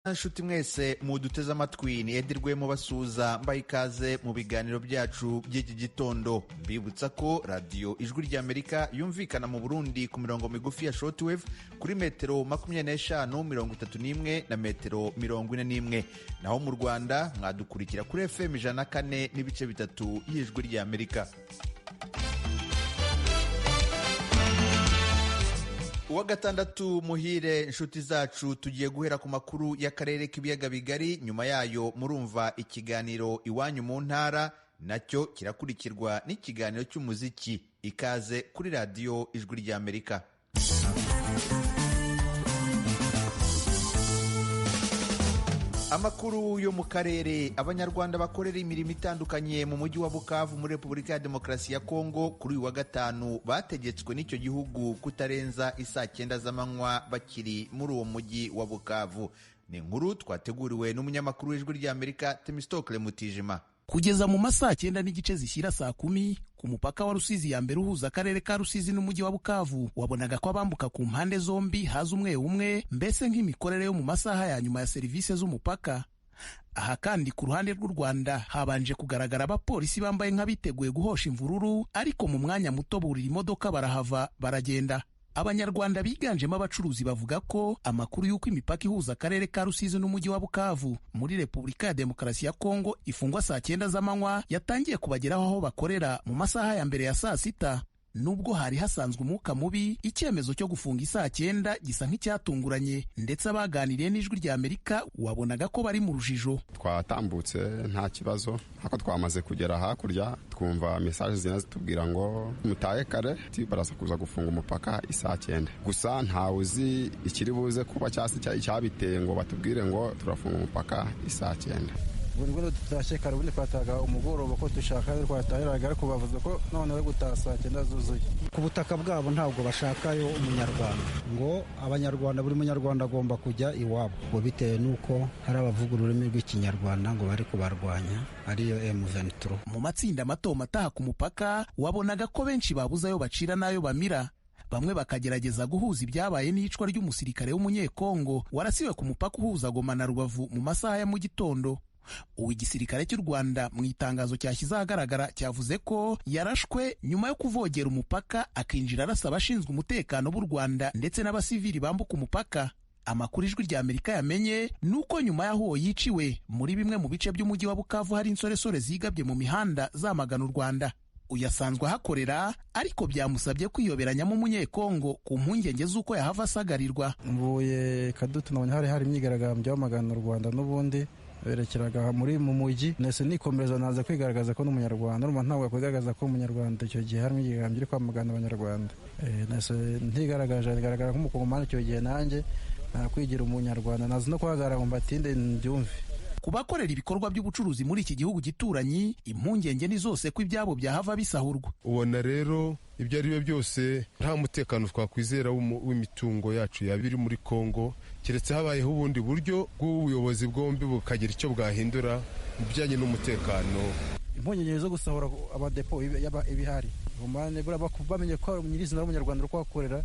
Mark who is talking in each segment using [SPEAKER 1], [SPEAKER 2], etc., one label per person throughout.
[SPEAKER 1] nshuti mwese muduteze amatwi ni Edirwe mubasuhuza mbaye ikaze mu biganiro byacu by'iki gitondo. Mbibutsa ko radiyo Ijwi ry'Amerika yumvikana mu Burundi ku mirongo migufi ya shortwave kuri metero 25, 31 na metero 41. Naho mu Rwanda mwadukurikira kuri FM 104 n'ibice bitatu y'Ijwi ry'Amerika. Uwa gatandatu muhire inshuti zacu, tugiye guhera ku makuru y'akarere k'ibiyaga bigari. Nyuma yayo murumva ikiganiro Iwanyu mu Ntara, nacyo kirakurikirwa n'ikiganiro cy'umuziki. Ikaze kuri radiyo Ijwi ry'Amerika. Amakuru yo mu karere. Abanyarwanda bakorera imirimo itandukanye mu mujyi wa Bukavu muri Repubulika ya Demokarasi ya Kongo kuri uyu wa gatanu bategetswe n'icyo gihugu kutarenza isaa 9 z'amanywa bakiri muri uwo mujyi wa Bukavu. Ni inkuru twateguriwe n'umunyamakuru w'Ijwi ry'Amerika Temistokle Mutijima.
[SPEAKER 2] Kugeza mu masaa 9 n'igice zishyira saa 10 ku mupaka wa Rusizi ya mbere uhuza akarere ka Rusizi n'umujyi wa Bukavu, wabonaga ko abambuka ku mpande zombi haza umwe umwe, mbese nk'imikorere yo mu masaha ya nyuma ya serivisi z'umupaka. Aha kandi ku ruhande rw'u Rwanda habanje kugaragara abapolisi bambaye nk'abiteguye guhosha imvururu, ariko mu mwanya muto burira imodoka barahava baragenda. Abanyarwanda biganjemo abacuruzi bavuga ko amakuru y'uko imipaka ihuza akarere ka Rusizi n'umujyi wa Bukavu muri Repubulika ya Demokarasi ya Kongo ifungwa saa 9 z'amanywa yatangiye kubageraho aho bakorera mu masaha ya mbere ya saa 6. Nubwo hari hasanzwe umwuka mubi, icyemezo cyo gufunga isaa 9 gisa nk'icyatunguranye, ndetse abaganiriye n'Ijwi ry'Amerika wabonaga ko bari mu rujijo.
[SPEAKER 3] Twatambutse nta kibazo, hako twamaze kugera hakurya twumva message zinazitubwira ngo mutahe kare baraza kuza gufunga umupaka isaa 9. Gusa ntawe uzi ikiri buze kuba cyasi cyabiteye ngo batubwire ngo turafunga umupaka isaa 9.
[SPEAKER 4] Ubwo tutashekara ubundi twataga umugoroba ko dushaka twatahiraga, ariko bavuze ko none we gutaha saa 9 zuzuye.
[SPEAKER 5] Ku butaka bwabo ntabwo bashakayo umunyarwanda, ngo abanyarwanda buri munyarwanda agomba kujya iwabo, ngo bitewe nuko hari abavuga ururimi rw'ikinyarwanda ngo bari kubarwanya ariyo M23.
[SPEAKER 2] Mu matsinda mato mataha ku mupaka wabonaga ko benshi babuze ayo bacira n'ayo bamira. Bamwe bakagerageza guhuza ibyabaye n'iyicwa ry'umusirikare w'umunyekongo warasiwe ku mupaka uhuza Goma na Rubavu mu masaha ya mu gitondo. Igisirikare cy'u Rwanda mu itangazo cyashyize ahagaragara cyavuze ko yarashwe nyuma yo kuvogera umupaka akinjira arasa abashinzwe umutekano b'u Rwanda ndetse n'abasivili bambuka umupaka. Amakuru Ijwi ry'Amerika yamenye nuko nyuma y'aho yiciwe muri bimwe mu bice by'umujyi wa Bukavu hari insoresore zigabye mu mihanda zamagana u Rwanda. Uyasanzwe ahakorera, ariko byamusabye kwiyoberanyamo umunyekongo ku mpungenge z'uko yahava asagarirwa.
[SPEAKER 4] Mvuye Kadutu nabonye hari imyigaragambyo y'amagana u Rwanda n'ubundi berekeraga muri mu mujyi, nese nikomereza naza kwigaragaza ko n'umunyarwanda, urumva ntabwo kwigaragaza ko umunyarwanda. Icyo gihe hari imyigaragambyo iri kwamagana abanyarwanda, nese ntigaragaje bigaragara nk'umukongomani. Icyo gihe nanjye nakwigira umunyarwanda, naza no kuhagarara ngo mbatinde mbyumve.
[SPEAKER 2] Ku bakorera ibikorwa by'ubucuruzi muri iki gihugu gituranyi, impungenge ni zose ko ibyabo byahava bisahurwa.
[SPEAKER 6] Ubona rero ibyo ari byo byose nta mutekano twakwizera w'imitungo yacu yaba iri muri Kongo, keretse habayeho ubundi buryo bw'ubuyobozi bwombi bukagira icyo bwahindura mu bijyanye n'umutekano.
[SPEAKER 4] Impungenge zo gusahura abadepo ibihari, bamenye ko nyirizina w'umunyarwanda uri kuhakorera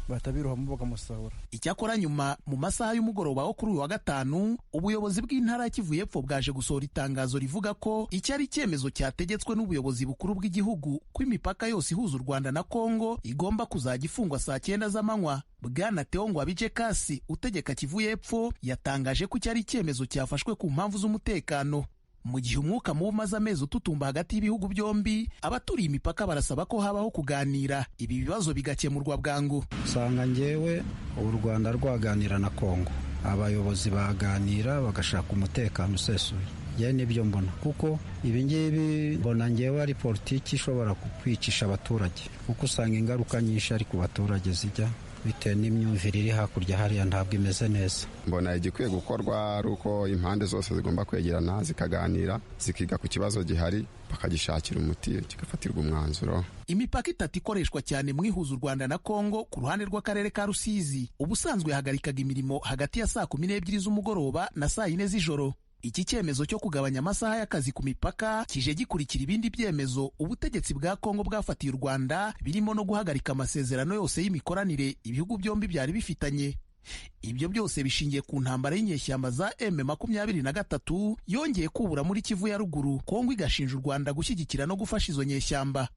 [SPEAKER 4] batabiruhamo bakamusahura.
[SPEAKER 2] Icyakora nyuma mu masaha y'umugoroba wo kuri uyu wa gatanu, ubuyobozi bw'intara ya Kivu y'Epfo bwaje gusohora itangazo rivuga ko iki ari icyemezo cyategetswe n'ubuyobozi bukuru bw'igihugu ko imipaka yose ihuza u Rwanda na Kongo igomba kuzajya ifungwa saa 9 z'amanywa. Bwana Theo Ngwabije Kasi utegeka Kivu y'Epfo yatangaje ko iki ari icyemezo cyafashwe ku mpamvu z'umutekano. Mu gihe umwuka mubi umaze amezi ututumba hagati y'ibihugu byombi, abaturiye imipaka barasaba ko habaho kuganira ibi bibazo bigakemurwa bwangu.
[SPEAKER 5] Usanga njyewe u Rwanda rwaganira na Kongo, abayobozi baganira bagashaka umutekano usesuye. Ye nibyo mbona, kuko ibi ngibi mbona njyewe ari politiki ishobora kwicisha abaturage, kuko usanga ingaruka nyinshi ari ku baturage zijya bitewe n'imyumvire iri hakurya hariya ntabwo imeze neza.
[SPEAKER 3] Mbona igikwiye gukorwa ari uko impande zose zigomba kwegerana zikaganira, zikiga ku kibazo gihari, bakagishakira umuti, kigafatirwa umwanzuro.
[SPEAKER 2] Imipaka itatu ikoreshwa cyane mu ihuza u Rwanda na Kongo ku ruhande rw'akarere ka Rusizi ubusanzwe yahagarikaga imirimo hagati ya saa 12 z'umugoroba na saa 4 z'ijoro. Iki cyemezo cyo kugabanya amasaha y'akazi ku mipaka kije gikurikira ibindi byemezo ubutegetsi bwa Kongo bwafatiye u Rwanda birimo no guhagarika amasezerano yose y'imikoranire ibihugu byombi byari bifitanye. Ibyo byose bishingiye ku ntambara y'inyeshyamba za M23 yongeye kubura muri Kivu ya ruguru, Kongo igashinja u Rwanda gushyigikira no gufasha izo nyeshyamba.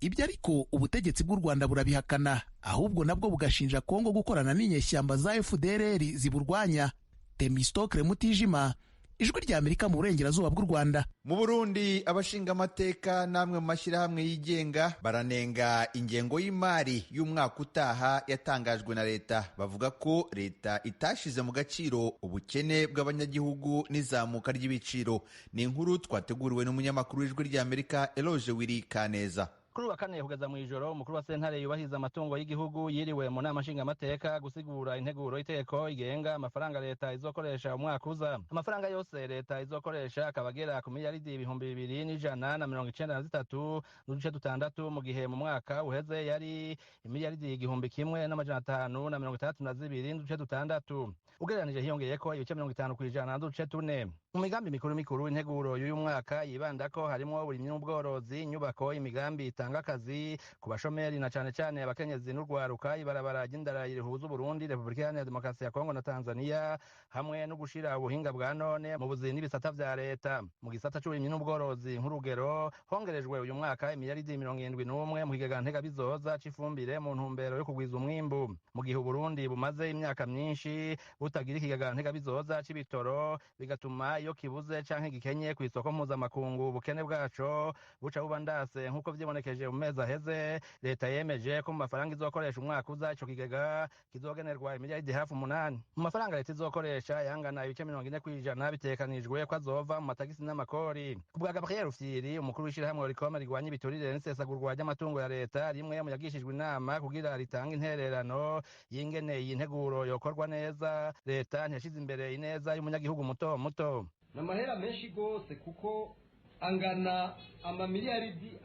[SPEAKER 2] Ibyo ariko ubutegetsi bw'u Rwanda burabihakana, ahubwo nabwo bugashinja Kongo gukorana n'inyeshyamba za FDLR ziburwanya. Temistokle Mutijima, Ijwi rya Amerika mu burengerazuba bw'u Rwanda.
[SPEAKER 1] Mu Burundi, abashinga amateka namwe mu mashyirahamwe yigenga baranenga ingengo y'imari y'umwaka utaha yatangajwe na leta. Bavuga ko leta itashize mu gaciro ubukene bw'abanyagihugu n'izamuka ry'ibiciro. Ni inkuru twateguriwe n'umunyamakuru w'Ijwi rya Amerika Eloge Wiri Kaneza.
[SPEAKER 7] Kuri wa kane kugeza mu ijoro, umukuru wa sentare yubahiriza amatungo y'igihugu yiriwe mu nama nshingamateka gusigura integuro y'iteko igenga amafaranga leta izokoresha umwaka uza. Amafaranga yose leta izokoresha akaba agera ku miliyaridi 2,193 mu gihe mu mwaka uheze yari imiliyaridi 1,532,6. Ugereranije hiyongeyeko ibice 50% mu migambi mikuru integuro y'uyu mwaka yibandako harimo uburimyi n'ubworozi, inyubako, imigambi itanga akazi ku bashomeri na cane cane abakenyezi n'urwaruka, ibarabara ry'indara rihuza Burundi, Repubulika Iharanira Demokarasi ya Kongo na Tanzania, hamwe no gushira ubuhinga bwa none mu buzi n'ibisata vya leta. Mu gisata c'uburimyi n'ubworozi nk'urugero, hongerejwe uyu mwaka imiliyaridi 71 mu kigega ntegabizoza c'ifumbire mu ntumbero yo kugwiza umwimbu. Mu gihe Burundi bumaze imyaka myinshi butagira ikigega ntegabizoza c'ibitoro, bigatuma iyo kibuze canke gikenye ku isoko mpuzamakungu ubukene bwaco buca bubandase. Nk'uko vyibonekeje mu mezi aheze, leta yemeje ko mu mafaranga izokoresha umwaka uza ico kigega kizogenerwa imiliyaridi hafi 8. Mu mafaranga leta izokoresha yangana ibice 40% bitekanijwe ko azova mu matagisi n'amakori. Ku bwa Gabriel Rufyiri, umukuru w'ishirahamwe Oricom rigwanya ibiturire n'isesagurwa ry'amatungo ya leta, rimwe mu yagishijwe inama kugira ritanga intererano y'ingene iyi nteguro yokorwa neza, leta ntiyashize imbere ineza y'umunyagihugu muto muto.
[SPEAKER 8] N'amahera menshi gose kuko angana amamiliyaridi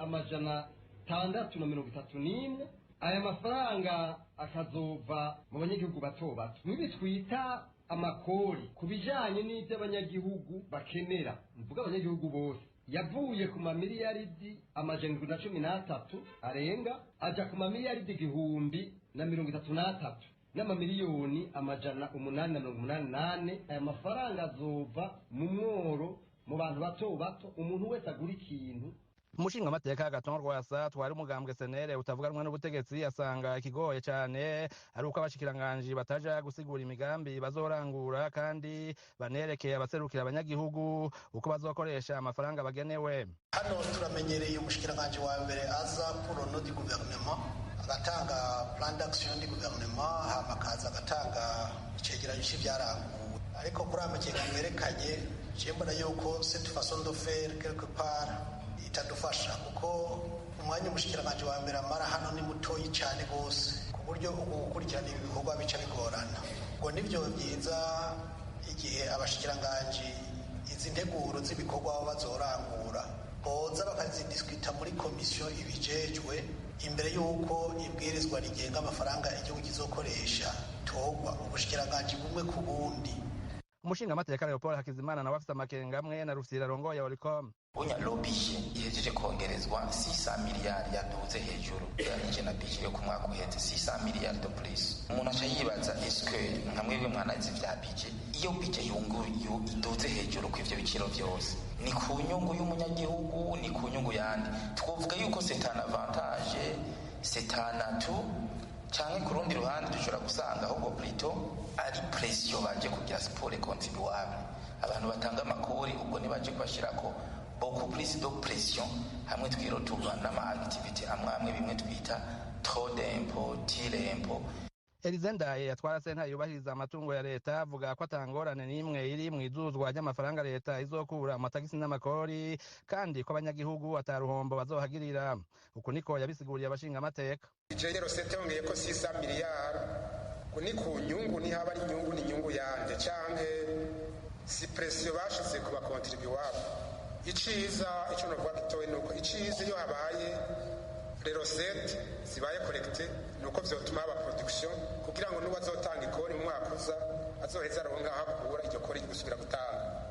[SPEAKER 8] 631. Aya mafaranga akazova mu banyagihugu bato bato. Nibi twita amakori ku bijanye n'ivyo abanyagihugu bakenera, mvuga abanyagihugu bose, yavuye ku mamiliyaridi 713 arenga aja ku mamiliyaridi 1,033 n'amamiliyoni 888. Aya mafaranga azova mu mworo mu bantu bato bato, umuntu wese agura ikintu.
[SPEAKER 7] Umushingamateka Agathon Rwasa twari umugambwe senere utavuga rumwe n'ubutegetsi asanga ikigoye cyane ari uko abashikiranganji bataja gusigura imigambi bazorangura kandi banerekeye abaserukira abanyagihugu uko bazokoresha amafaranga bagenewe.
[SPEAKER 9] Hano turamenyereye umushikiranganji wa mbere aza pour le du gouvernement agatanga plan d'action du gouvernement, hama kaza agatanga icegeranyo cy'ivyaranguwe, ariko kuri amakenga yerekanye cyembona yuko cette façon de faire quelque part itadufasha, kuko umwanya umushikiranganje wa mbere amara hano ni mutoyi cyane gose ku buryo gukurikirana ibikorwa bica bigorana. Ngo nivyo byiza igihe abashikiranganje izi nteguro z'ibikorwa baba bazorangura boza bakazidiskuta muri komisiyo ibijejwe imbere y'uko ibwirizwa rigenga amafaranga igihugu kizokoresha togwa ubushikiranganje bumwe ku bundi.
[SPEAKER 7] Umushingamateka Leopold Hakizimana nawe afite amakenga amwe na Rufyiri arongoye Oricom.
[SPEAKER 10] Unya lobije ihejeje kongerezwa 600 miliyari yaduze hejuru yarije na bije yo ku mwaka uheze 600 miliyari de plus. Umuntu aca yibaza eske nkamwe mwanazi vya bije iyo bije yunguyu iduze hejuru ku ivyo biciro byose ni ku nyungu y'umunyagihugu, ni ku nyungu yandi. Twovuga yuko c'est un avantage, c'est un atout, canke ku rundi ruhande dushobora gusanga ahubwo plutôt ari pression baje kugira sport contribuable. Abantu batanga amakori ubwo nibaje kubashirako beaucoup plus de pression, hamwe twiroturwa n'ama activity amwe bimwe twita trop d'impôt, t'impôt.
[SPEAKER 7] Elizendaye yatwara sentare yubahiriza amatungo ya leta avuga ko atangorane n'imwe iri mu izuzwa ry'amafaranga leta izokura amatagisi n'amakori, kandi ko abanyagihugu ataruhombo bazohagirira. Uku niko yabisiguriye abashinga amateka.
[SPEAKER 11] Ijero sete yongeye ko 600 miliyari kuni ku nyungu, ni haba ari nyungu ni nyungu yande canke si pression bashize ku bakontribuable. Iciza ico no vuga gitoye nuko iciza iyo habaye rero set zibaye collecte nuko vyotuma aba production kugira ngo nuwazotanga ikori mu mwaka uza azoheza aronka hakura iryo kori gusubira gutanga.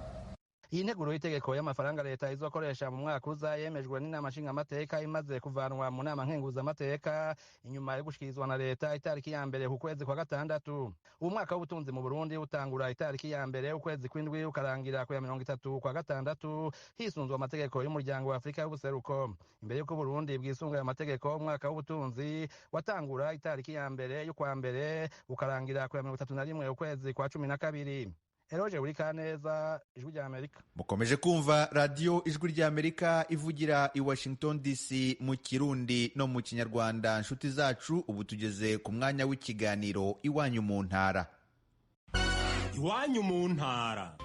[SPEAKER 7] iyi nteguro y'itegeko y'amafaranga leta izokoresha mu mwaka uza yemejwe n'inama nshingamateka imaze kuvanwa mu nama nkenguzamateka inyuma yo gushikirizwa na leta itariki ya mbere ku kwezi kwa gatandatu. Ubu mwaka w'ubutunzi mu Burundi utangura itariki ya mbere ukwezi kw'indwi ukarangira ku ya 30 kwa gatandatu hisunzwe amategeko y'umuryango wa Afrika y'ubuseruko. Imbere y'uko Burundi bwisunga ayo mategeko, umwaka w'ubutunzi watangura itariki ya mbere y'ukwa mbere ukarangira ku ya 31 ukwezi kwa 12. Eroje Urikaneza, Ijwi rya Amerika.
[SPEAKER 1] Mukomeje kumva radio Ijwi rya Amerika ivugira i Washington DC mu Kirundi no mu Kinyarwanda. Nshuti zacu, ubu tugeze ku mwanya w'ikiganiro Iwanyu mu ntara.
[SPEAKER 12] Iwanyu mu ntara.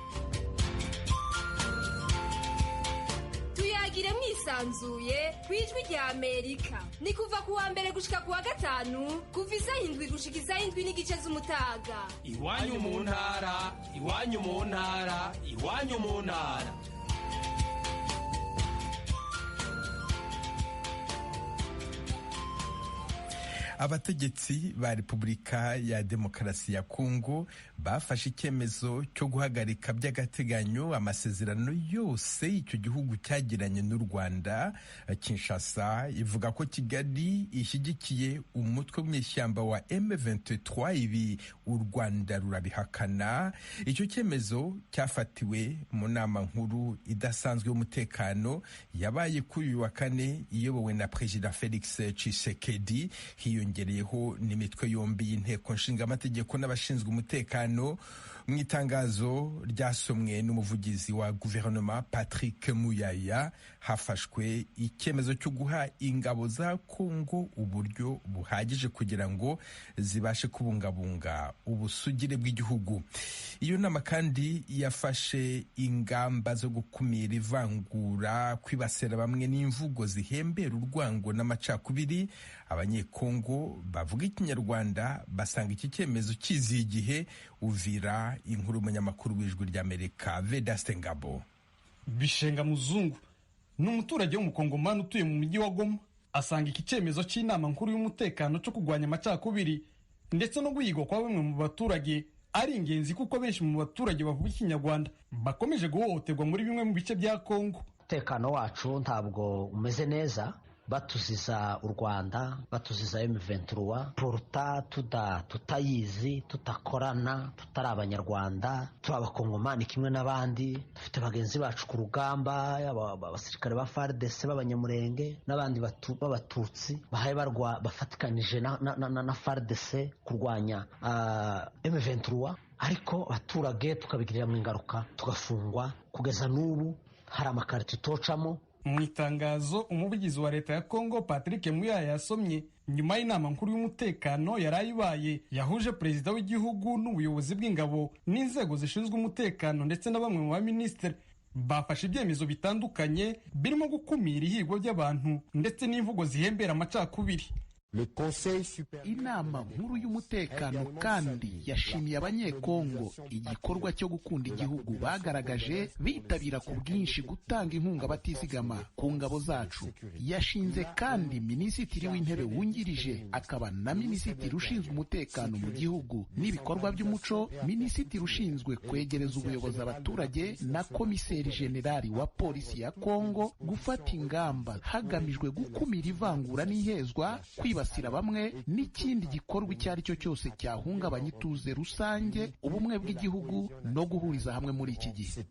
[SPEAKER 13] Tuyagire mwisanzuye kwijwi rya Amerika. Ni kuva kuwa mbere gushika kuwa gatanu, kuva isaha 7 gushika isaha 7:15 z'umutaga.
[SPEAKER 12] Iwanyu mu ntara, iwanyu mu ntara, iwanyu mu ntara.
[SPEAKER 14] Abategetsi ba Repubulika ya Demokarasi ya Kongo bafashe icyemezo cyo guhagarika by'agateganyo amasezerano yose icyo gihugu cyagiranye n'u Rwanda. Kinshasa ivuga ko Kigali ishyigikiye umutwe w'ishyamba wa M23, ibi u Rwanda rurabihakana. Icyo cyemezo cyafatiwe mu nama nkuru idasanzwe y'umutekano yabaye kuri uyu wa kane iyobowe na Perezida Felix Tshisekedi, hiyongereyeho n'imitwe yombi y'inteko nshingamategeko n'abashinzwe umutekano. Mu itangazo ryasomwe n'umuvugizi wa guverinoma Patrick Muyaya, hafashwe icyemezo cyo guha ingabo za Kongo uburyo buhagije kugira ngo zibashe kubungabunga ubusugire bw'igihugu. Iyo nama kandi yafashe ingamba zo gukumira ivangura, kwibasira bamwe n'imvugo zihembera urwango n'amacakubiri. Abanyekongo bavuga Ikinyarwanda basanga iki cyemezo kiziye igihe. Uvira, inkuru umunyamakuru w'Ijwi ry'Amerika Vedaste Ngabo.
[SPEAKER 15] Bishenga Muzungu ni umuturage w'umukongomani utuye mu mujyi wa Goma, asanga iki cyemezo cy'inama nkuru y'umutekano cyo kurwanya amacakubiri ndetse no guhigwa kwa bamwe mu baturage ari ingenzi, kuko benshi mu baturage bavuga Ikinyarwanda bakomeje guhohoterwa muri bimwe mu bice bya Kongo.
[SPEAKER 16] Umutekano wacu ntabwo umeze neza, batuziza u Rwanda, batuziza M23, poruta tutayizi, tutakorana, tutari abanyarwanda, turi abakongomani kimwe n'abandi. Dufite bagenzi bacu ku rugamba, abasirikare ba FARDC b'abanyamurenge n'abandi b'abatutsi bahaye bafatikanije na FARDC kurwanya M23, ariko abaturage tukabigirira mu ingaruka, tugafungwa. Kugeza n'ubu hari amakarito tocamo.
[SPEAKER 15] Mu itangazo umuvugizi wa leta ya Kongo Patrick Muyaya yasomye nyuma y'inama nkuru y'umutekano yarayibaye yahuje perezida w'igihugu n'ubuyobozi bw'ingabo n'inzego zishinzwe umutekano ndetse na bamwe mu baminisitiri, bafashe ibyemezo bitandukanye birimo gukumira ihigwa ry'abantu ndetse n'imvugo zihembera amacakubiri.
[SPEAKER 2] Inama nkuru y'umutekano kandi yashimiye abanyekongo igikorwa cyo gukunda igihugu bagaragaje, bitabira ku bwinshi gutanga inkunga batizigama ku ngabo zacu. Yashinze kandi minisitiri w'intebe wungirije akaba na minisitiri ushinzwe umutekano mu gihugu n'ibikorwa by'umuco, minisitiri ushinzwe kwegereza ubuyobozi abaturage na komiseri generali wa polisi ya Kongo gufata ingamba hagamijwe gukumira ivangura n'ihezwa, kwibasira bamwe n'ikindi gikorwa icyo ari cyo cyose cyahungabanya ituze rusange, ubumwe bw'igihugu no guhuriza hamwe muri iki gihe.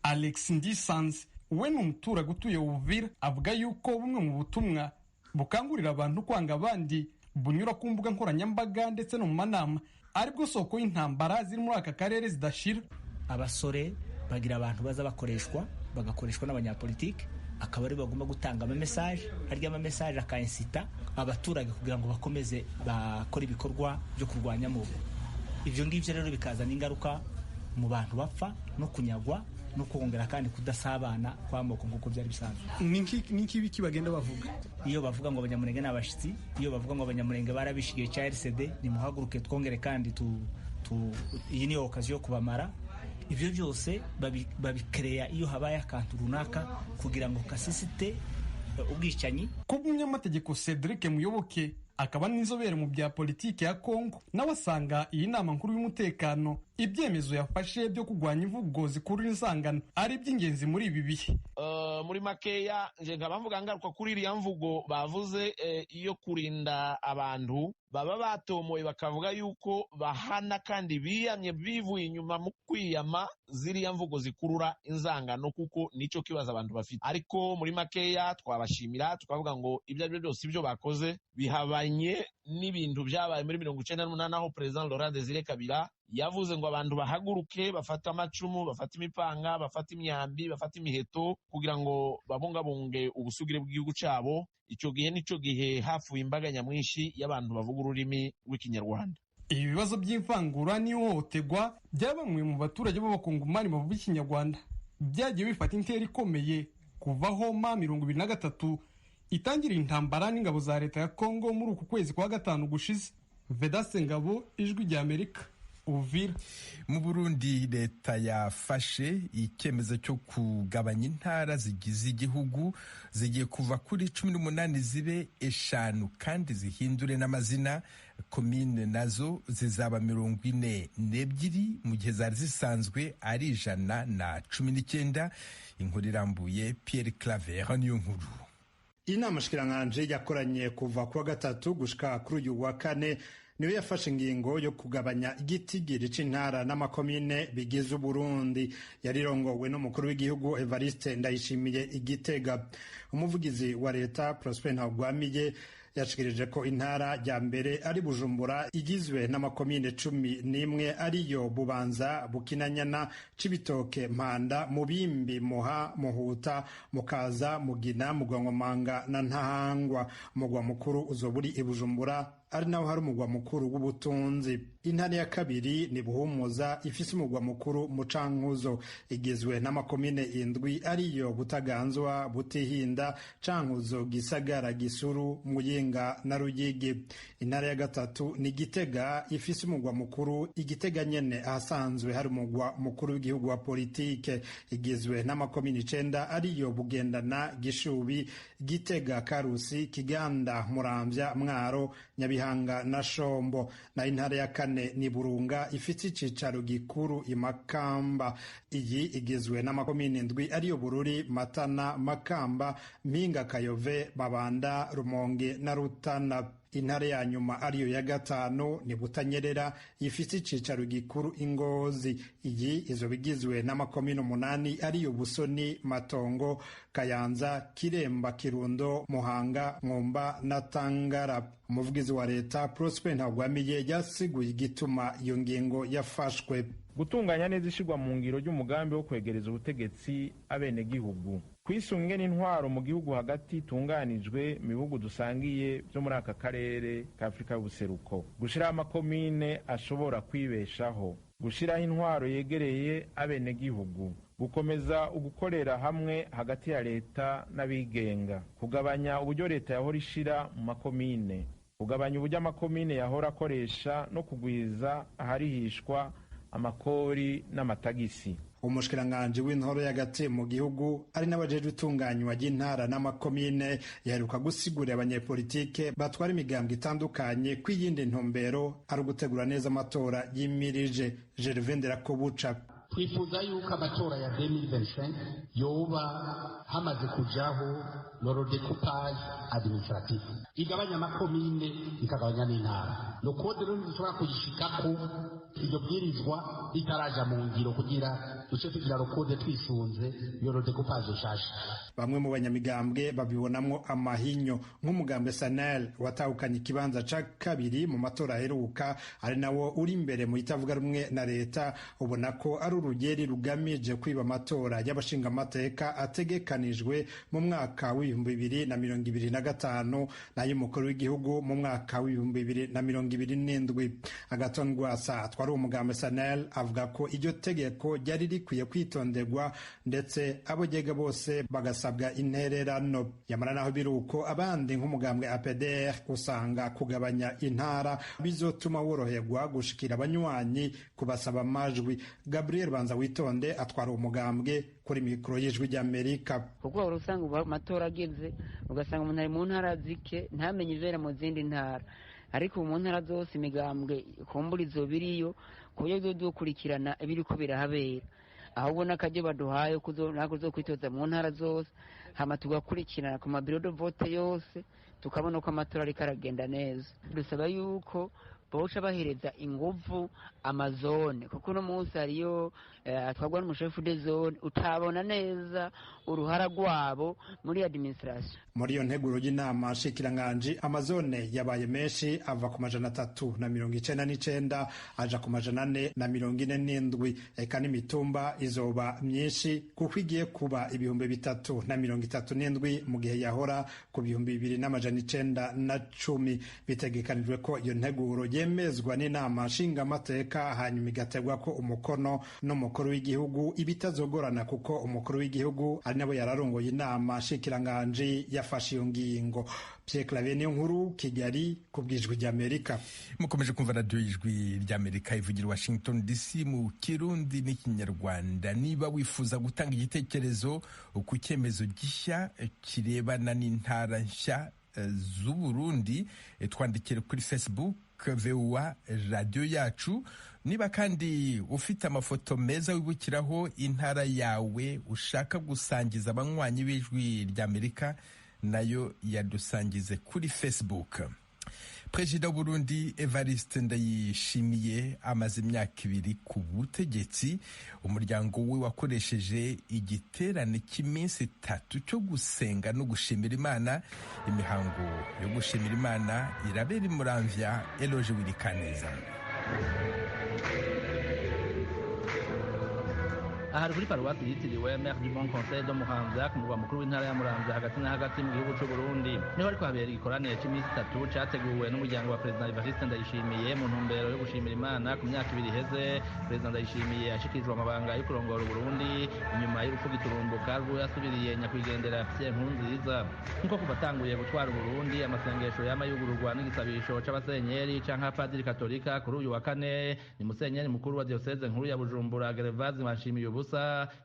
[SPEAKER 15] Alex Ndisanze we ni umuturage utuye Uvira, avuga yuko bumwe mu butumwa bukangurira abantu kwanga abandi bunyura ku mbuga nkoranyambaga ndetse no mu manama aribwo soko y'intambara ziri muri aka karere zidashira.
[SPEAKER 17] Abasore bagira abantu baza bagakoreshwa n'abanyapolitike, akaba ari bagomba gutanga amamesaje, harya amamesaje akainsita abaturage kugira ngo bakomeze bakora ibikorwa byo kurwanya mubo. Ibyo ngibyo rero bikazana ingaruka mu bantu bapfa no kunyagwa no kongera kandi kudasabana kw'amoko nk'uko byari bisanzwe.
[SPEAKER 15] Niki biki bagenda bavuga?
[SPEAKER 17] Iyo bavuga ngo abanyamurenge n'abashitsi, iyo bavuga ngo abanyamurenge barabishigiye cya RCD, ni muhaguruke twongere kandi iyi ni okaziyo kubamara. Ibyo byose babikereya iyo habaye akantu runaka kugira ngo kasisite ubwicanyi.
[SPEAKER 15] Kubw'umunyamategeko Cedric Muyoboke akaba n'inzobere mu bya politiki ya Kongo, nawe asanga iyi nama nkuru y'umutekano ibyemezo yafashe byo kurwanya imvugo zikurura insangano ari iby'ingenzi muri ibi bihe.
[SPEAKER 18] Muri makeya nje nkaba mvuga ngaruka kuri iriya mvugo bavuze iyo kurinda abantu baba batomoye bakavuga yuko bahana kandi biyamye bivuye inyuma mu kwiyama ziriya mvugo zikurura inzangano, kuko nico kibazo abantu bafite. Ariko muri makeya twabashimira tukavuga ngo ibyo ari byo byose ibyo bakoze bihabanye n'ibintu byabaye muri 1998 aho President Laurent Desire Kabila yavuze ngo abantu bahaguruke bafata amacumu, bafata imipanga, bafata imyambi, bafata imiheto kugira ngo babungabunge ubusugire bw'igihugu cyabo. Icyo gihe nico gihe hafuye imbaga nyamwinshi y'abantu bavuga ururimi rw'ikinyarwanda.
[SPEAKER 15] Ibi bibazo by'imvangura n'ihohoterwa bya bamwe mu baturage b'abakongomani bavuga ikinyarwanda byagiye bifata intera ikomeye kuva Homa 2023 itangira intambara n'ingabo za leta ya Kongo muri uku kwezi kwa gatanu gushize. Vedaste Ngabo, Ijwi rya Amerika, Uvira.
[SPEAKER 14] Mu Burundi leta yafashe icyemezo cyo kugabanya intara zigize igihugu zigiye kuva kuri 18 zibe 5 kandi zihindure n'amazina. Komine nazo zizaba 42 mu gihe zari zisanzwe ari 119. Inkuru irambuye Pierre Claver niyo nkuru.
[SPEAKER 19] Inama shikiranganje yakoranye kuva kuwa gatatu gushika kuri uyu wa kane niyo yafashe ingingo yo kugabanya igitigiri c'intara n'amakomine bigize Uburundi. Yarirongowe n'umukuru w'igihugu Evariste Ndayishimiye Igitega. Umuvugizi wa leta Prosper Ntagwamiye yashikirije ko intara ya mbere ari Bujumbura igizwe n'amakomine 11 ariyo Bubanza, Bukinanyana, Cibitoke, Mpanda, Mubimbi, Muha, Muhuta, Mukaza, Mugina, Mugwangomanga na Ntahangwa. Umugwa mukuru uzoburi i Bujumbura ari naho hari umugwa mukuru w'ubutunzi. Intara ya kabiri ni Buhumuza ifise umugwa mukuru mu Cankuzo, igizwe n'amakomine 7 ariyo Butaganzwa, Butihinda, Cankuzo, Gisagara, Gisuru, Muyinga na Ruyigi. Intara ya gatatu ni Gitega ifise umugwa mukuru Igitega nyene ahasanzwe hari umugwa mukuru w'igihugu wa politike, igizwe n'amakomine 9 ariyo Bugendana, Gishubi, Gitega, Karusi, Kiganda, Muramvya, Mwaro, Nyabihanga na Shombo. Na intara ya kane ni Burunga ifite icicaro gikuru Imakamba. Iyi igizwe n'amakomine 7 ariyo Bururi, Matana, Makamba, Mpinga, Kayove, Mabanda, Rumonge na Rutana. Intara ya nyuma ariyo ya gatanu ni Butanyerera ifite icicaro gikuru Ingozi. Iyi izobigizwe n'amakomine 8 ariyo Busoni, Matongo, Kayanza, Kiremba, Kirundo, Muhanga, Mwumba na Tangara. Umuvugizi wa leta Prosper Ntagwamiye yasiguye igituma iyo ngingo yafashwe.
[SPEAKER 20] Gutunganya neza ishirwa mu ngiro ry'umugambi wo kwegereza ubutegetsi abene gihugu, kwisunge n'intwaro mu gihugu hagati tunganijwe mu bihugu dusangiye byo muri aka karere ka Afrika y'ubuseruko, gushiraho amakomine ashobora kwibeshaho, gushiraho intwaro yegereye abene gihugu, gukomeza ugukorera hamwe hagati ya leta n'abigenga, kugabanya uburyo leta yahora ishira mu makomine, kugabanya uburyo amakomine yahora akoresha no kugwiza aharihishwa amakori n'amatagisi.
[SPEAKER 19] Umushikiranganje w'intoro y'agati mu gihugu ari n'abajejwe itunganywa ry'intara n'amakomine yaheruka gusigurira abanyepolitike batwara imigambwe itandukanye ko iyindi ntumbero ari ugutegura neza amatora yimirije. Gervais Nderakobuca:
[SPEAKER 21] twifuza yuko amatora ya 2025 yoba hamaze kujaho loro decoupage administratif, igabanya amakomine ikagabanya n'intara. No kode rero dushobora kuyishikako iryo bwirizwa ritaraja mu ngiro kugira duce tugira rokode twisunze loro decoupage nshasha.
[SPEAKER 19] Bamwe mu banyamigambwe babibonamwo amahinyo, nk'umugambwe Sanel watahukanye ikibanza ca kabiri mu matora aheruka ari nawo uri imbere mu itavuga rumwe na leta, ubona ko ari urugeri rugamije kwiba amatora y'abashinga amateka ategekanijwe mu mwaka w'2025 n'ay'umukuru w'igihugu mu mwaka w'2027. Agathon Rwasa atwara umugambwe Sanel avuga ko iryo tegeko ryari rikwiye kwitonderwa ndetse abo ryega bose bagasabwa intererano. Yamara naho biruko abandi nk'umugambwe APDR usanga kugabanya intara bizotuma woroherwa gushikira abanywanyi kubasaba amajwi. Gabriel Banza Witonde atwara umugambwe kuri mikoro y'Ijwi ry'Amerika.
[SPEAKER 22] Kuko urusanga ubu amatora ageze ugasanga umuntu ari mu ntara zike ntamenye ivera mu zindi ntara, ariko mu ntara zose imigambwe kumbura izo biriyo ku buryo dukurikirana ibiriko birahabera ahubwo n'akaryo baduhaye ntabwo zo kwitoza mu ntara zose hama tugakurikirana ku mabiro de vote yose tukabona ko amatora ariko aragenda neza dusaba yuko boca bahereza inguvu amazone kuko uno munsi hariyo atwarwa n'umushefu de zone utabona neza uruhara rwabo muri administration.
[SPEAKER 19] Muri iyo nteguro y'inama nshikiranganji amazone yabaye menshi ava ku 399 aja ku 447 eka n'imitumba izoba myinshi kuko igiye kuba 337 mu gihe yahora ku 2910 bitegekanijwe ko iyo nteguro yemezwa n'inama nshingamateka hanyuma igategwa ko umukono n'umukuru w'igihugu ibitazogorana kuko umukuru w'igihugu ari nabo yararongoye inama nshikiranganji yafashe iyo ngingo. Pierre Claver Niyonkuru, Kigali, ku bw'Ijwi ry'Amerika.
[SPEAKER 14] Mukomeje kumva radiyo y'Ijwi ry'Amerika ivugira Washington DC mu Kirundi n'Ikinyarwanda. Niba wifuza gutanga igitekerezo ku cyemezo gishya kirebana n'intara nshya z'u Burundi, twandikire kuri Facebook VOA radiyo yacu. Niba kandi ufite amafoto meza wibukiraho intara yawe ushaka gusangiza abanywanyi b'Ijwi ry'Amerika, nayo yadusangize kuri Facebook. Perezida w'Uburundi Evariste Ndayishimiye amaze imyaka 2 ku butegetsi. Umuryango we wakoresheje igiterane cy'iminsi 3 cyo gusenga no gushimira Imana. Imihango yo gushimira Imana irabera Muramvya. Eloge Wirikaneza.
[SPEAKER 7] Aha kuri paruwasi yitiriwe Mère du Bon Conseil de Muramvya ku murwa mukuru w'intara ya Muramvya hagati na hagati mu gihugu cy'u Burundi niho ariko habera igikorane cy'iminsi 3 cyateguwe n'umuryango wa Perezida Evariste Ndayishimiye mu ntumbero yo gushimira Imana ku myaka 2 iheze. Perezida Ndayishimiye yashikirijwe amabanga yo kurongora Burundi inyuma y'urupfu giturumbuka rwo yasubiriye nyakwigendera Pierre Nkurunziza. Nkuko kuva atanguye gutwara Burundi amasengesho y'amayugururwa n'igisabisho c'abasenyeri canke abapadiri katolika kuri uyu wa kane ni musenyeri mukuru wa diocese nkuru ya Bujumbura Gervase Manshimiye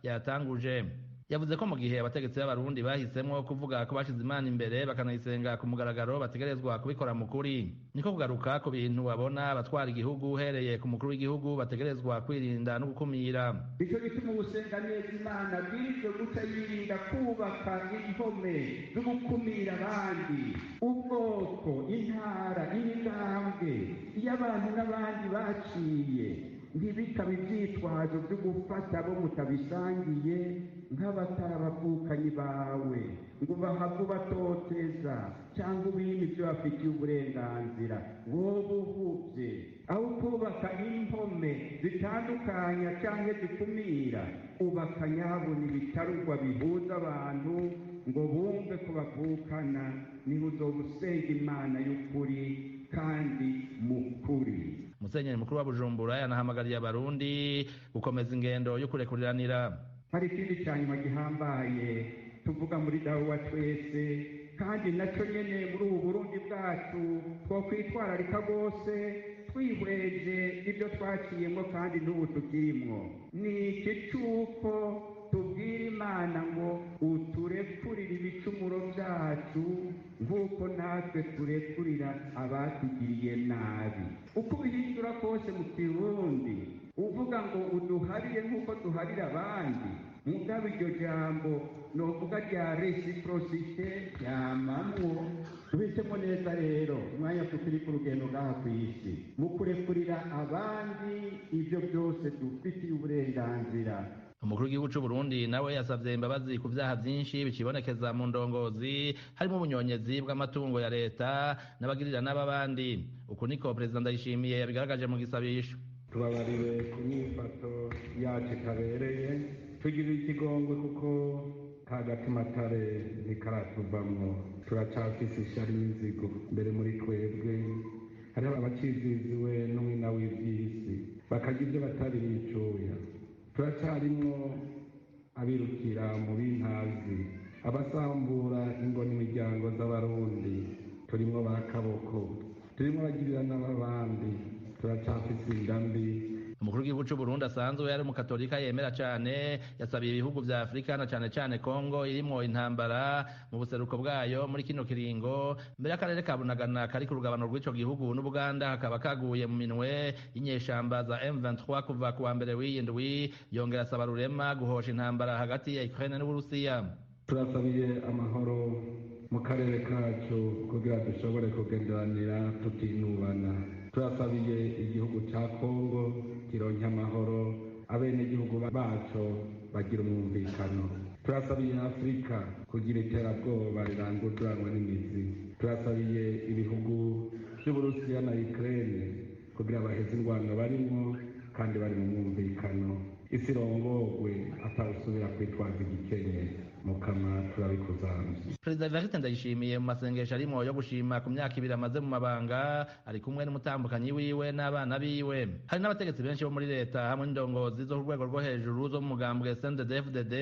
[SPEAKER 7] yatanguje. Yavuze ko mu gihe abategetsi b'Abarundi bahisemo kuvuga ko bashize Imana imbere bakanayisenga ku mugaragaro bategerezwa kubikora mu kuri. Niko kugaruka ku bintu babona abatwara igihugu uhereye ku mukuru w'igihugu bategerezwa kwirinda no gukumira.
[SPEAKER 4] Icyo gituma ugusenga neza Imana bw'ibyo guca yirinda kubaka impome zo gukumira abandi, ubwoko, intara, intambwe iyo abantu n'abandi baciye ntibikabe ibyitwazo byo gufata abo mutabisangiye nk'abatarabavukanyi bawe ngo bahave ubatoteza cyangwa ubime ibyo bafitiye uburenganzira. wowe uhubye aho kubaka impome zitandukanya cyangwa zikumira ubaka nyabona ibitarugwa bihuza abantu ngo bumve ko bavukana. niho uzoba usenga Imana y'ukuri kandi mukuri.
[SPEAKER 7] Musenyeri mukuru wa Bujumbura yanahamagariye Abarundi gukomeza ingendo yo kurekuriranira.
[SPEAKER 4] Hari ikindi cyanyuma gihambaye tuvuga muri dawe wa twese kandi nacyo nyene muri ubu Burundi bwacu twokwitwararika rwose twihweje ibyo twaciyemo kandi n'ubu tukirimwo. ni iki cy'uko tubwira Imana ngo uturekurire ibicumuro byacu nk'uko natwe turekurira abatugiriye nabi. uko ubihindura kose mu Kirundi uvuga ngo uduharire nk'uko duharira abandi, mugabe iryo jambo novuga rya reciprocité ryamamwo. tubitsemo neza rero umwanya tukiri ku rugendo ngaha ku isi mu kurekurira abandi ibyo byose dufitiye uburenganzira.
[SPEAKER 7] Umukuru w'igihugu cy'u Burundi nawe yasabye imbabazi ku byaha byinshi bikibonekeza mu ndongozi harimo ubunyonyezi bw'amatungo ya leta n'abagirira n'ababandi. uku niko Perezida Ndayishimiye yabigaragaje mu gisabisho.
[SPEAKER 4] Tubabariwe ku myifato yacu itabereye, tugirira ikigongwe kuko kagatimatare ntikaratuvamwo. turacafise ishari n'inzigo mbere muri twebwe. hariho abaciziziwe n'umwina w'iby'isi bakagira ibyo batari bicuya. turacyarimwo abirukira mu bintazi, abasambura ingo n'imiryango z'Abarundi, turimwo ba kaboko, turimo bagirira n'abandi. turacafise inda mbi
[SPEAKER 7] umukuru w'igihugu c'u Burundi asanzwe yari umukatolika yemera cane yasabiye ibihugu vya Afrika na cane cane Kongo irimwo intambara mu buseruko bwayo muri kino kiringo mbere y'akarere ka Bunagana kari ku rugabano rw'ico gihugu n'Ubuganda hakaba kaguye mu minwe y'inyeshamba za M23 kuva ku wa mbere w'iyindwi yongera asaba Rurema guhosha intambara hagati ya Ukraine n'Uburusiya.
[SPEAKER 5] Turasabiye amahoro mu karere kacu kugira dushobore kugenderanira tutinubana. Turasabiye igihugu ca Kongo kironke amahoro, abenegihugu baco bagira umwumvikano. Turasabiye Afrika kugira iterabwoba rirangururanwa n'imizi. Turasabiye ibihugu vy'Uburusiya na Ukraine kugira baheze ingwano barimwo kandi bari mu mwumvikano. Isi irongorwe atawusubira kwitwaza igikenye. Mukama turabikuzamye.
[SPEAKER 7] Perezida Evariste Ndayishimiye mu masengesho arimwo yo gushima ku myaka 2 amaze mu mabanga ari kumwe n'umutambukanyi wiwe n'abana biwe. Hari n'abategetsi benshi bo muri leta hamwe n'indongozi zo ku rwego rwo hejuru zo mu mugambwe CNDD-FDD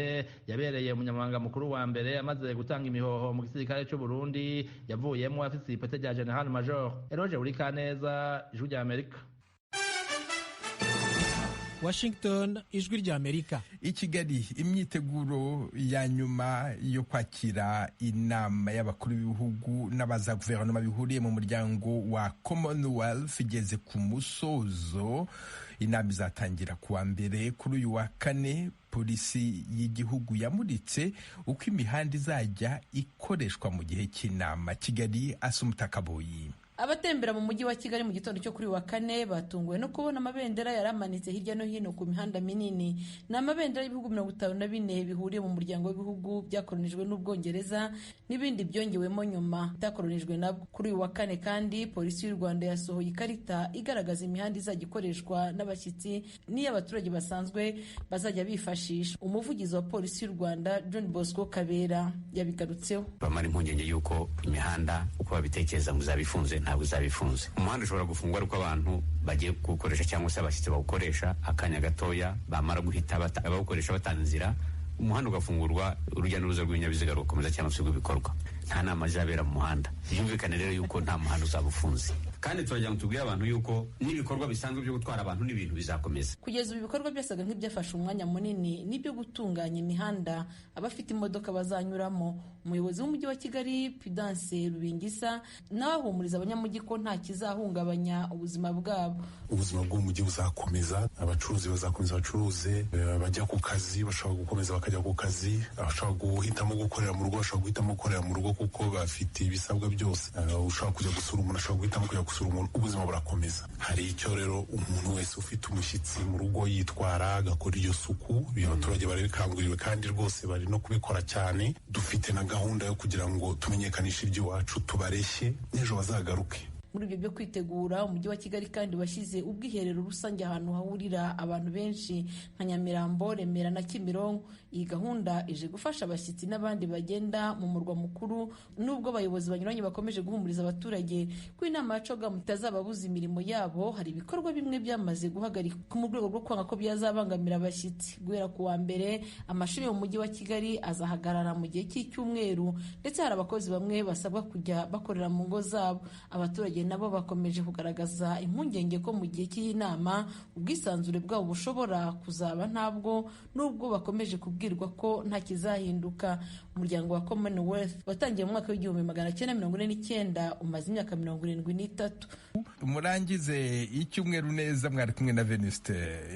[SPEAKER 7] yabereye umunyamabanga mukuru wa mbere amaze gutanga imihoho mu gisirikare c'u Burundi yavuyemo afise ipete rya General Major. Eroge Urikaneza, Ijwi rya Amerika.
[SPEAKER 6] Washington, Ijwi rya Amerika.
[SPEAKER 14] I Kigali imyiteguro ya nyuma yo kwakira inama y'abakuru b'ibihugu n'abaza guverinoma bihuriye mu muryango wa Commonwealth igeze ku musozo. Inama izatangira kuwa mbere. Kuri uyu wa kane polisi y'igihugu yamuritse uko imihanda izajya ikoreshwa mu gihe cy'inama. Kigali, Asumta Kaboyi.
[SPEAKER 23] Abatembera mu mujyi wa Kigali mu gitondo cyo kuri wa kane batunguwe no kubona amabendera yaramanitse hirya no hino ku mihanda minini. Ni amabendera y'ibihugu 54 bihuriye mu muryango w'ibihugu byakoronijwe n'Ubwongereza n'ibindi byongewemo nyuma byakoronijwe nabwo. Kuri uyu wa kane kandi polisi y'u Rwanda yasohoye ikarita igaragaza imihanda izajya ikoreshwa n'abashyitsi n'iy'abaturage basanzwe bazajya bifashisha. Umuvugizi wa polisi y'u Rwanda John Bosco Kabera yabigarutseho.
[SPEAKER 24] Bamara impungenge yuko imihanda uko babitekereza muzabifunze ntabwo izabifunze. Umuhanda ushobora gufungwa ariko abantu bagiye kuwukoresha cyangwa se abashyitsi bawukoresha akanya gatoya bamara guhita bawukoresha batanzira, umuhanda ugafungurwa, urujya n'uruza rw'ibinyabiziga rugakomeza cyangwa se rw'ibikorwa. Nta nama izabera mu muhanda. Byumvikane rero yuko nta muhanda uzaba ufunze. Kandi turagira ngo tubwire abantu yuko n'ibikorwa bisanzwe byo gutwara abantu n'ibintu bizakomeza.
[SPEAKER 23] Kugeza ubu ibikorwa byasaga nk'ibyafashe umwanya munini n'ibyo gutunganya imihanda abafite imodoka bazanyuramo. Umuyobozi w'umujyi wa Kigali Prudence Rubingisa nawe ahumuriza abanyamujyi ko nta kizahungabanya ubuzima bwabo.
[SPEAKER 25] Ubuzima bw'umujyi buzakomeza, abacuruzi bazakomeza bacuruze, bajya ku kazi bashobora gukomeza bakajya ku kazi, abashobora guhitamo gukorera mu rugo bashobora guhitamo gukorera mu rugo kuko bafite ibisabwa byose. Ushobora kujya gusura umuntu ashobora guhitamo kujya gusura umuntu. Ubuzima burakomeza. Hari icyo rero umuntu wese ufite umushyitsi mu rugo yitwara agakora iyo suku, abaturage barabikanguriwe kandi rwose bari no kubikora cyane. Dufite na gahunda yo kugira ngo tumenyekanishe iby'iwacu tubareshye n'ejo bazagaruke.
[SPEAKER 23] Muri ibyo byo kwitegura umujyi wa Kigali kandi washyize ubwiherero rusange ahantu hahurira abantu benshi nka Nyamirambo, Remera na Kimironko. Iyi gahunda ije gufasha abashyitsi n'abandi bagenda mu murwa mukuru, nubwo abayobozi banyuranye bakomeje guhumuriza abaturage ko inama ya CHOGM itazababuza imirimo yabo. Hari ibikorwa bimwe byamaze guhagarikwa mu rwego rwo kwanga ko byazabangamira abashyitsi. Guhera ku wa mbere amashuri mu mujyi wa Kigali azahagarara mu gihe cy'icyumweru, ndetse hari abakozi bamwe basabwa kujya bakorera mu ngo zabo. Abaturage nabo bakomeje kugaragaza impungenge ko mu gihe cy'inama ubwisanzure bwabo bushobora kuzaba ntabwo, nubwo bakomeje kubwirwa ko nta kizahinduka. Umuryango wa Commonwealth watangiye mu mwaka w'1949 umaze imyaka 73.
[SPEAKER 14] Murangize icyumweru neza. Mwari kumwe na Venuste